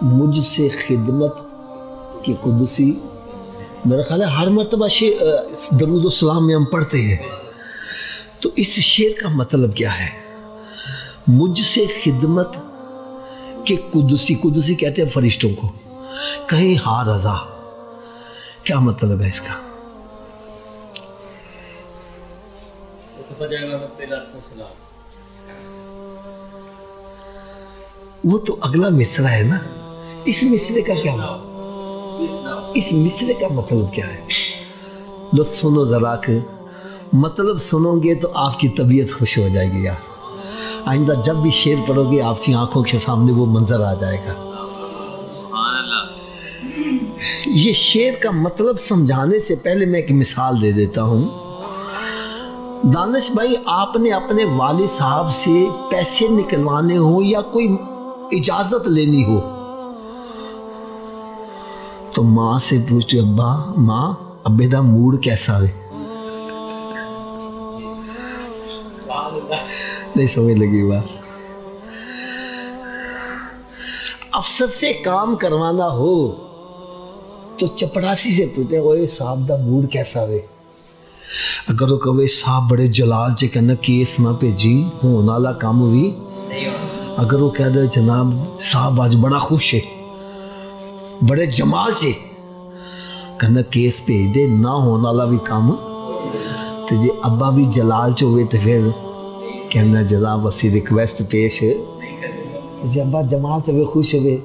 मुझसे खिदमत की कुदसी, मेरा ख्याल है हर मरतबा दरूद सलाम में हम पढ़ते हैं। तो इस शेर का मतलब क्या है? मुझसे खिदमत के कुदसी, कुदसी कहते हैं फरिश्तों को, कहीं हा रजा, क्या मतलब है इसका? वो तो अगला मिसरा है ना, इस मिसरे का क्या, इस मिसरे का मतलब क्या है? लो सुनो जरा के, मतलब सुनोगे तो आपकी तबीयत खुश हो जाएगी यार। आइंदा जब भी शेर पढ़ोगे आपकी आंखों के सामने वो मंजर आ जाएगा। ये शेर का मतलब समझाने से पहले मैं एक मिसाल दे देता हूँ। दानिश भाई, आपने अपने वालिद साहब से पैसे निकलवाने हो या कोई इजाजत लेनी हो तो माँ से पूछते, अब्बा माँ अब्बे दा मूड कैसा है? नहीं समझ लगी बात। अफसर से काम करवाना हो तो चपरासी से पूछते, ओए साहब दा मूड कैसा है? अगर वो कहे साहब बड़े जलाल च कहना केस ना भेजी, होने वाला काम भी। अगर वो कह रहे जनाब साहब आज बड़ा खुश है, बड़े जमाल से कहना केस भेज दे, ना होने वाला भी काम। तो जे अब्बा भी जलाल च होवे तो फिर कहना जनाब असी रिक्वेस्ट पेश। जे अब्बा जमाल च होवे, खुश होवे,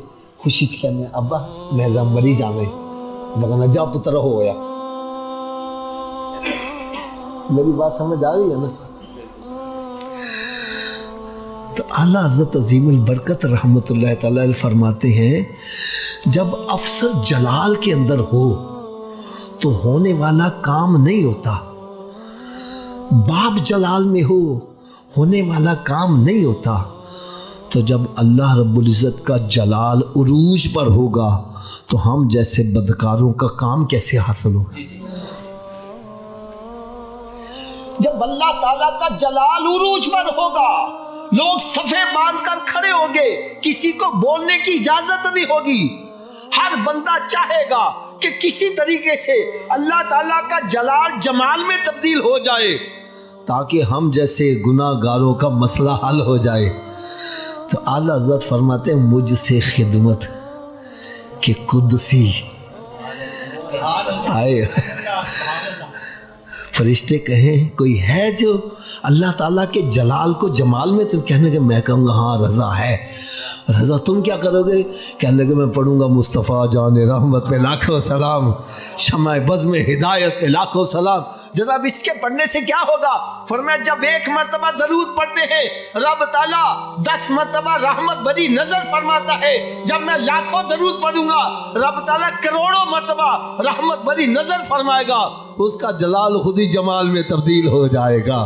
खुशी च कहना अब्बा मैं जा मरी जावे, मगर जा पुत्र हो गया। मेरी बात समझ आ रही है ना? तो आला हज़रत अज़ीमुल बरकत रहमतुल्लाह तआला अलैह फरमाते हैं, जब अफसर जलाल के अंदर हो तो होने वाला काम नहीं होता, बाप जलाल में हो होने वाला काम नहीं होता। तो जब अल्लाह रब्बुल इज़्ज़त का जलाल उरूज पर होगा तो हम जैसे बदकारों का काम कैसे हासिल होगा? जब अल्लाह ताला का जलाल उरूज पर होगा, लोग सफे बांधकर खड़े होंगे, किसी को बोलने की इजाजत नहीं होगी। हर बंदा चाहेगा कि किसी तरीके से अल्लाह ताला का जलाल जमाल में तब्दील हो जाए ताकि हम जैसे गुनाहगारों का मसला हल हो जाए। तो आला हज़रत फरमाते हैं, मुझसे खिदमत के कुदसी आए। फरिश्ते कहें कोई है जो अल्लाह ताला के जलाल को जमाल में, तो कहने के मैं कहूँगा हाँ रज़ा है। रज़ा तुम क्या करोगे? कहने लगे मैं पढ़ूँगा मुस्तफ़ा जान रहमत पे लाखों सलाम, शमाए बज़ में हिदायत पे लाखों सलाम। जनाब इसके पढ़ने से क्या होगा? फरमाया जब एक मरतबा दरूद पढ़ते हैं रब ताला 10 मरतबा रहमत भरी नजर फरमाता है। जब मैं लाखों दरूद पढ़ूंगा रब ताला करोड़ों मरतबा रहमत भरी नजर फरमाएगा, उसका जलाल खुद ही जमाल में तब्दील हो जाएगा।